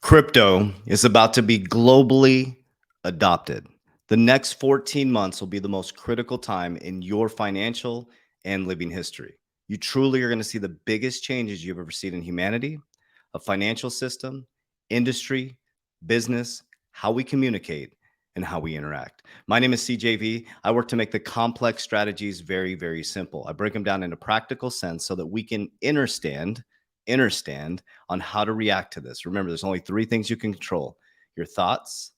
Crypto is about to be globally adopted. The next 14 months will be the most critical time in your financial and living history. You truly are going to see the biggest changes you've ever seen in humanity, a financial system, industry, business, how we communicate, and how we interact. My name is CJV. I work to make the complex strategies very, very simple. I break them down in a practical sense so that we can understand on how to react to this. Remember, there's only three things you can control: your thoughts,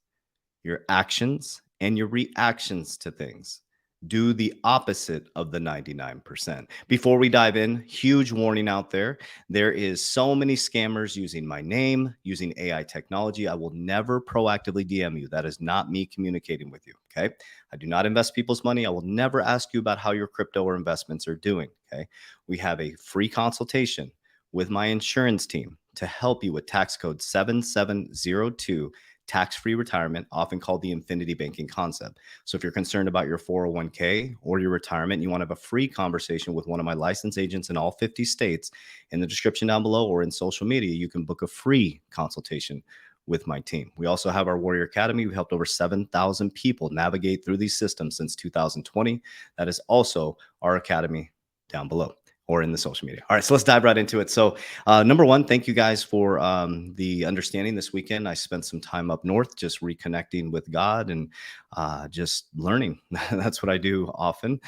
your actions, and your reactions to things. Do the opposite of the 99%. Before we dive in, huge warning out there. There is so many scammers using my name, using AI technology. I will never proactively DM you. That is not me communicating with you. Okay. I do not invest people's money. I will never ask you about how your crypto or investments are doing. Okay. We have a free consultation with my insurance team to help you with tax code 7702, tax-free retirement, often called the infinity banking concept. So if you're concerned about your 401k or your retirement, you want to have a free conversation with one of my licensed agents in all 50 states, in the description down below or in social media, you can book a free consultation with my team. We also have our Warrior Academy. We helped over 7,000 people navigate through these systems since 2020. That is also our academy down below or in the social media. All right, so let's dive right into it. So number one, thank you guys for the understanding this weekend. I spent some time up north just reconnecting with God and just learning. That's what I do often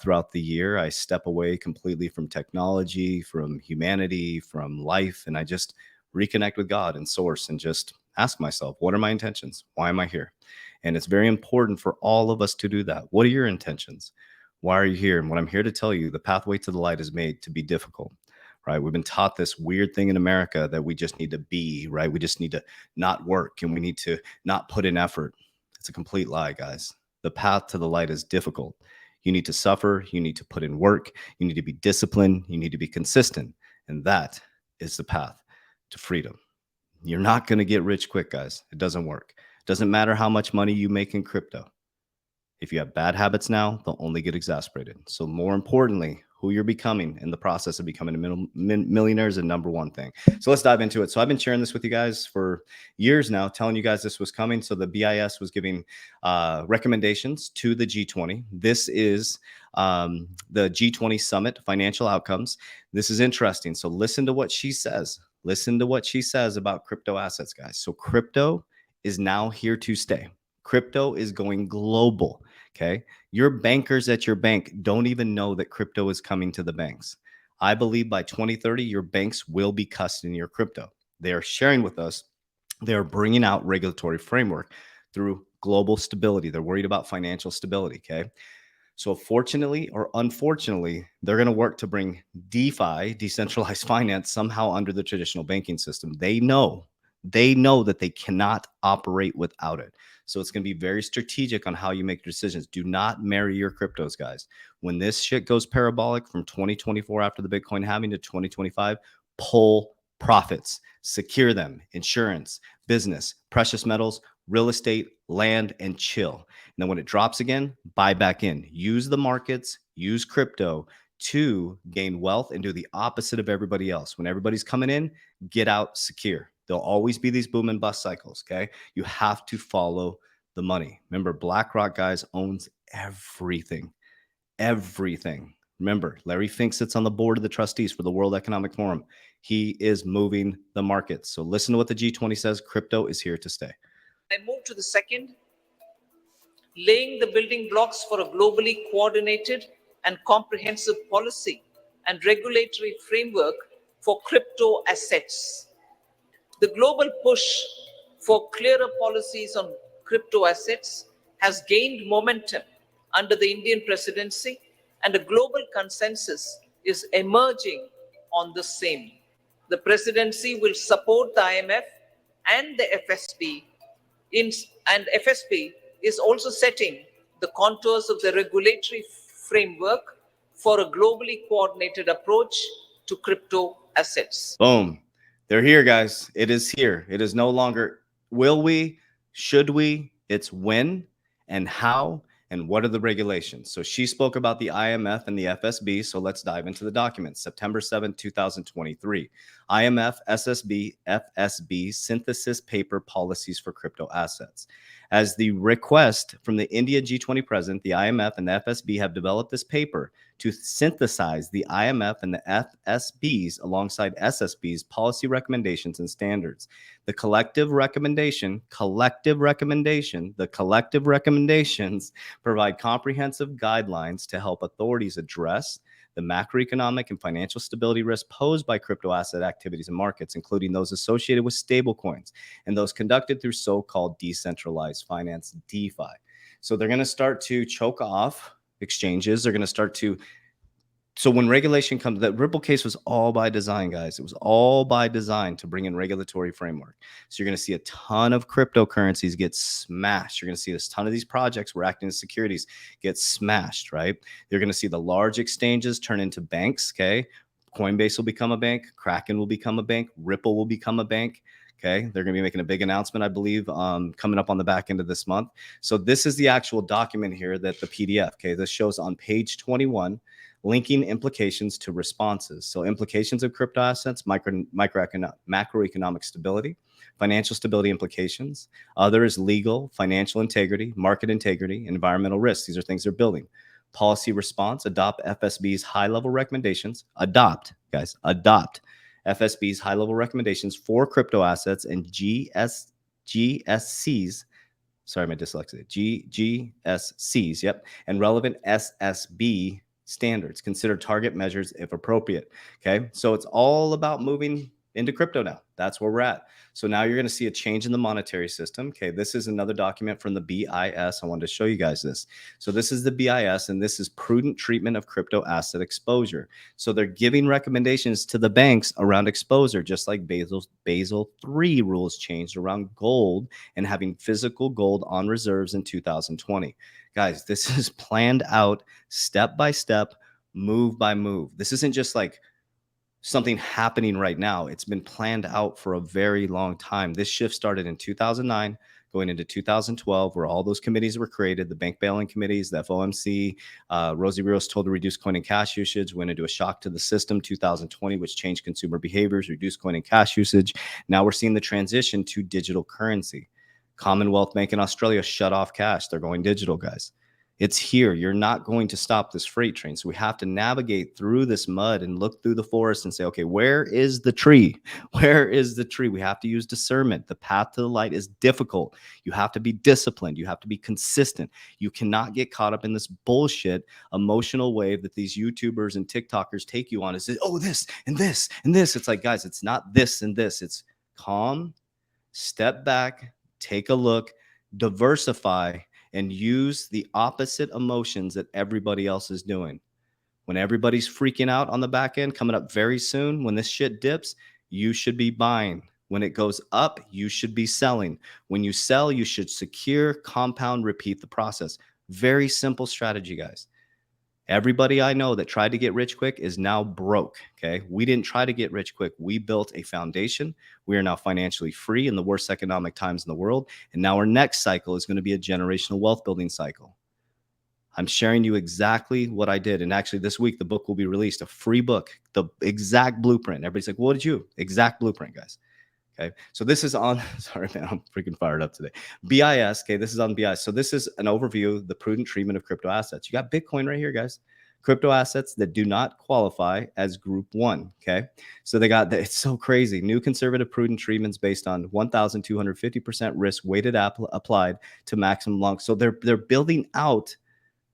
throughout the year. I step away completely from technology, from humanity, from life, and I just reconnect with God and source and just ask myself, what are my intentions? Why am I here? And it's very important for all of us to do that. What are your intentions? Why are you here? And what I'm here to tell you, the pathway to the light is made to be difficult, right? We've been taught this weird thing in America that we just need to be, right? We just need to not work and we need to not put in effort. It's a complete lie, guys. The path to the light is difficult. You need to suffer. You need to put in work. You need to be disciplined. You need to be consistent. And that is the path to freedom. You're not going to get rich quick, guys. It doesn't work. It doesn't matter how much money you make in crypto. If you have bad habits now, they'll only get exacerbated. So more importantly, who you're becoming in the process of becoming a millionaire is the number one thing. So let's dive into it. So I've been sharing this with you guys for years now, telling you guys this was coming. So the BIS was giving recommendations to the G20. This is the G20 Summit Financial Outcomes. This is interesting. So listen to what she says. Listen to what she says about crypto assets, guys. So crypto is now here to stay. Crypto is going global. Okay. Your bankers at your bank don't even know that crypto is coming to the banks. I believe by 2030, your banks will be custodying your crypto. They are sharing with us. They are bringing out regulatory framework through global stability. They're worried about financial stability. Okay. So fortunately or unfortunately, they're going to work to bring DeFi, decentralized finance, somehow under the traditional banking system. They know that they cannot operate without it. So it's going to be very strategic on how you make decisions. Do not marry your cryptos, guys. When this shit goes parabolic from 2024 after the Bitcoin halving to 2025, pull profits, secure them, insurance, business, precious metals, real estate, land, and chill. And then when it drops again, buy back in. Use the markets, use crypto to gain wealth and do the opposite of everybody else. When everybody's coming in, get out secure. There'll always be these boom and bust cycles, okay? You have to follow the money. Remember, BlackRock, guys, owns everything. Everything. Remember, Larry Fink sits on the board of the trustees for the World Economic Forum. He is moving the markets. So listen to what the G20 says. Crypto is here to stay. I move to the second, laying the building blocks for a globally coordinated and comprehensive policy and regulatory framework for crypto assets. The global push for clearer policies on crypto assets has gained momentum under the Indian presidency, and a global consensus is emerging on the same. The presidency will support the IMF and the FSB, and FSB is also setting the contours of the regulatory framework for a globally coordinated approach to crypto assets. Boom. They're here, guys. It is here. It is no longer will we, should we, it's when and how And what are the regulations? So she spoke about the IMF and the FSB. So let's dive into the documents. September 7th, 2023. IMF, SSB, FSB synthesis paper policies for crypto assets. As the request from the India G20 president, the IMF and the FSB have developed this paper to synthesize the IMF and the FSB's alongside SSB's policy recommendations and standards. The collective recommendations provide comprehensive guidelines to help authorities address the macroeconomic and financial stability risks posed by crypto asset activities and markets, including those associated with stablecoins and those conducted through so-called decentralized finance, DeFi. So they're going to start to choke off exchanges. They're going to start to so when regulation comes, that Ripple case was all by design, guys. It was all by design to bring in regulatory framework. So you're going to see a ton of cryptocurrencies get smashed. You're going to see a ton of these projects where acting as securities get smashed, right? You're going to see the large exchanges turn into banks, okay? Coinbase will become a bank. Kraken will become a bank. Ripple will become a bank. Okay, they're going to be making a big announcement, I believe, coming up on the back end of this month. So this is the actual document here, that the PDF. Okay, this shows on page 21, linking implications to responses. So implications of crypto assets, macroeconomic stability, financial stability implications. Other is legal, financial integrity, market integrity, environmental risks. These are things they're building. Policy response, adopt FSB's high-level recommendations. Adopt, guys, adopt FSB's high-level recommendations for crypto assets and GSCs. Sorry, my dyslexia. GSCs, yep, and relevant SSB standards. Consider target measures if appropriate. Okay, so it's all about moving into crypto now. That's where we're at. So now you're going to see a change in the monetary system. Okay, this is another document from the BIS. I wanted to show you guys this. So this is the BIS, and this is prudent treatment of crypto asset exposure. So they're giving recommendations to the banks around exposure, just like Basel III rules changed around gold and having physical gold on reserves in 2020. Guys, this is planned out step by step, move by move. This isn't just like something happening right now. It's been planned out for a very long time. This shift started in 2009, going into 2012, where all those committees were created, the bank bailing committees, the FOMC. Rosie Rios told to reduce coin and cash usage, went into a shock to the system, 2020, which changed consumer behaviors, reduced coin and cash usage. Now we're seeing the transition to digital currency. Commonwealth Bank in Australia shut off cash. They're going digital, guys. It's here. You're not going to stop this freight train. So we have to navigate through this mud and look through the forest and say, okay, where is the tree? Where is the tree? We have to use discernment. The path to the light is difficult. You have to be disciplined. You have to be consistent. You cannot get caught up in this bullshit emotional wave that these YouTubers and TikTokers take you on. It's oh, this and this and this. It's like, guys, it's not this and this. It's calm, step back, take a look, diversify, and use the opposite emotions that everybody else is doing. When everybody's freaking out on the back end, coming up very soon, when this shit dips, you should be buying. When it goes up, you should be selling. When you sell, you should secure, compound, repeat the process. Very simple strategy, guys. Everybody I know that tried to get rich quick is now broke. Okay. We didn't try to get rich quick. We built a foundation. We are now financially free in the worst economic times in the world. And now our next cycle is going to be a generational wealth building cycle. I'm sharing you exactly what I did. And actually, this week, the book will be released, a free book, the exact blueprint. Everybody's like, what did you? Exact blueprint, guys. Okay, so this is on, sorry, man, I'm freaking fired up today. BIS, okay, this is on BIS. So this is an overview of the prudent treatment of crypto assets. You got Bitcoin right here, guys. Crypto assets that do not qualify as group 1, okay? So they got, it's so crazy. New conservative prudent treatments based on 1,250% risk weighted applied to maximum long. So they're building out,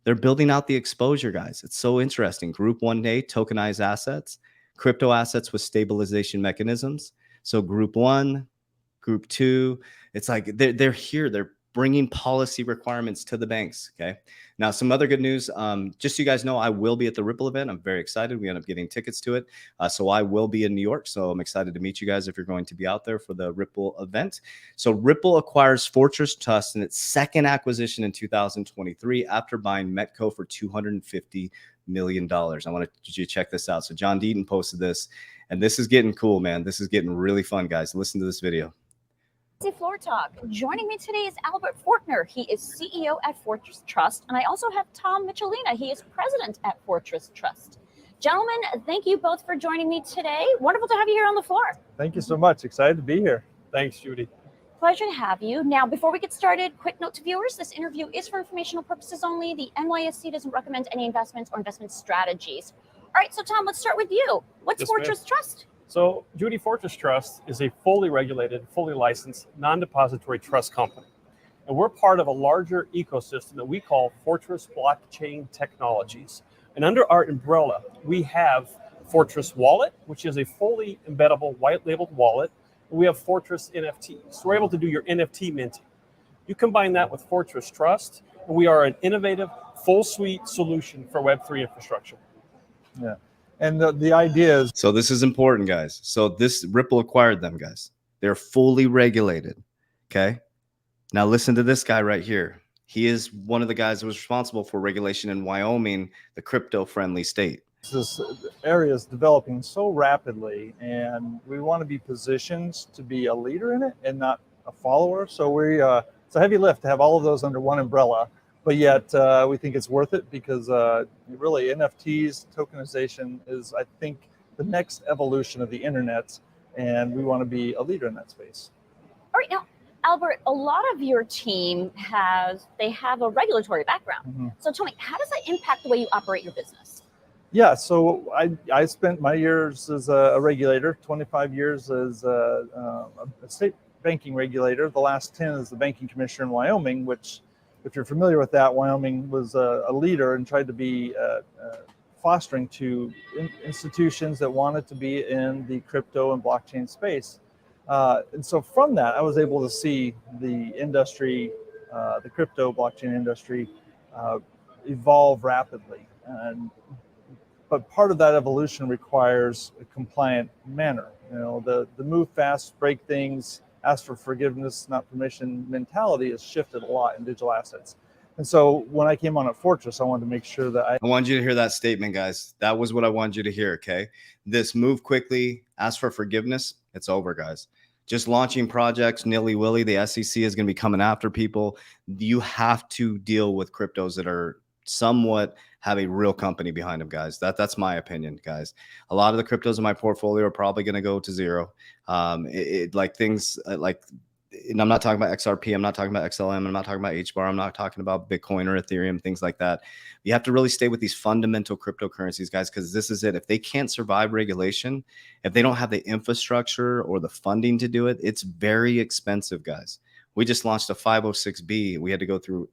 the exposure, guys. It's so interesting. Group 1A, tokenized assets, crypto assets with stabilization mechanisms. So group 1, group 2, it's like they're here. They're bringing policy requirements to the banks. Okay. Now, some other good news. Just so you guys know, I will be at the Ripple event. I'm very excited. We end up getting tickets to it. So I will be in New York. So I'm excited to meet you guys if you're going to be out there for the Ripple event. So Ripple acquires Fortress Trust in its second acquisition in 2023 after buying Metco for $250 million. I want you to check this out. So John Deaton posted this. And this is getting cool, man. This is getting really fun, guys. Listen to this video. Floor Talk. Joining me today is Albert Fortner. He is CEO at Fortress Trust, and I also have Tom Michelina. He is president at Fortress Trust. Gentlemen, thank you both for joining me today. Wonderful to have you here on the floor. Thank you so much. Excited to be here. Thanks, Judy. Pleasure to have you. Now, before we get started, quick note to viewers, this interview is for informational purposes only. The NYSE doesn't recommend any investments or investment strategies. All right, so Tom, let's start with you. What's Yes, Fortress ma'am. Trust? So, Judy, Fortress Trust is a fully regulated, fully licensed, non-depository trust company. And we're part of a larger ecosystem that we call Fortress Blockchain Technologies. And under our umbrella, we have Fortress Wallet, which is a fully embeddable, white-labeled wallet. And we have Fortress NFT. So we're able to do your NFT minting. You combine that with Fortress Trust, and we are an innovative, full-suite solution for Web3 infrastructure. Yeah. And the idea is, So this is important, guys. So this Ripple acquired them, guys. They're fully regulated. Okay. Now listen to this guy right here. He is one of the guys that was responsible for regulation in Wyoming, the crypto-friendly state. this area is developing so rapidly, and we want to be positioned to be a leader in it and not a follower. So it's a heavy lift to have all of those under one umbrella, but yet we think it's worth it because really NFTs, tokenization is, I think, the next evolution of the internet, and we want to be a leader in that space. All right, now, Albert, a lot of your team have a regulatory background. Mm-hmm. So tell me, how does that impact the way you operate your business? Yeah, so I spent my years as a regulator, 25 years as a state banking regulator. The last 10 as the banking commissioner in Wyoming, which, if you're familiar with that, Wyoming was a leader and tried to be fostering to institutions that wanted to be in the crypto and blockchain space. And so from that, I was able to see the industry, the crypto blockchain industry, evolve rapidly. But part of that evolution requires a compliant manner. You know, the move fast, break things, ask for forgiveness, not permission mentality has shifted a lot in digital assets. And so when I came on at Fortress, I wanted to make sure that I wanted you to hear that statement, guys. That was what I wanted you to hear, okay? This move quickly, ask for forgiveness, it's over, guys. Just launching projects nilly-willy, the SEC is going to be coming after people. You have to deal with cryptos that are somewhat have a real company behind them, guys. That's my opinion, guys. A lot of the cryptos in my portfolio are probably going to go to zero. Like things like, and I'm not talking about XRP, I'm not talking about XLM, I'm not talking about HBAR, I'm not talking about Bitcoin or Ethereum, things like that. You have to really stay with these fundamental cryptocurrencies, guys, because this is it. If they can't survive regulation, if they don't have the infrastructure or the funding to do it, it's very expensive, guys. We just launched a 506B. We had to go through,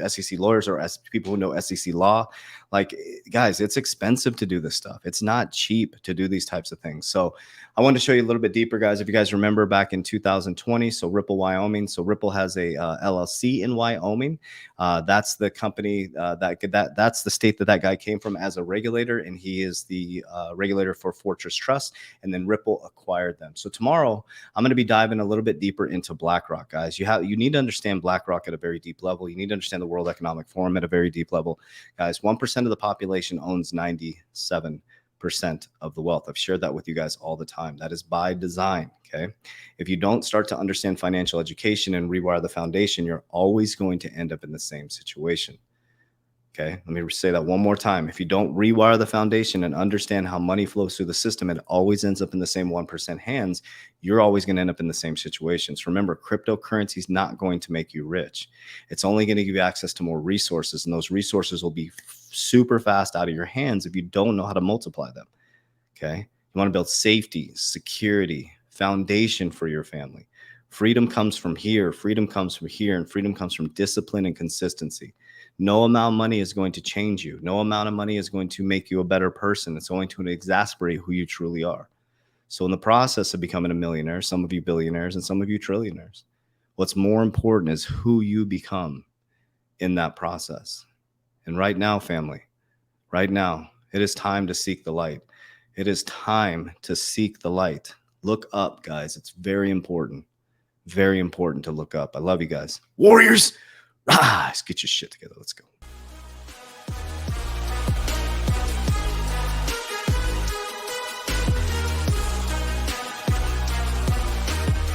SEC lawyers or people who know SEC law. Like, guys, it's expensive to do this stuff. It's not cheap to do these types of things. So I wanted to show you a little bit deeper, guys. If you guys remember back in 2020, so Ripple, Wyoming. So Ripple has a LLC in Wyoming. That's the company that's the state that guy came from as a regulator, and he is the regulator for Fortress Trust. And then Ripple acquired them. So tomorrow I'm going to be diving a little bit deeper into BlackRock, guys. You need to understand BlackRock at a very deep level. You need to understand the World Economic Forum at a very deep level, guys. 1% of the population owns 97% of the wealth. I've shared that with you guys all the time. That is by design. Okay. If you don't start to understand financial education and rewire the foundation, you're always going to end up in the same situation. Okay. Let me say that one more time. If you don't rewire the foundation and understand how money flows through the system, it always ends up in the same 1% hands. You're always going to end up in the same situations. Remember, cryptocurrency is not going to make you rich. It's only going to give you access to more resources, and those resources will be super fast out of your hands if you don't know how to multiply them. Okay. You want to build safety, security, foundation for your family. Freedom comes from here. Freedom comes from here. And freedom comes from discipline and consistency. No amount of money is going to change you. No amount of money is going to make you a better person. It's going to exasperate who you truly are. So in the process of becoming a millionaire, some of you billionaires and some of you trillionaires, what's more important is who you become in that process. And right now, family, right now, it is time to seek the light. It is time to seek the light. Look up, guys. It's very important to look up. I love you guys. Warriors, rise, get your shit together. Let's go.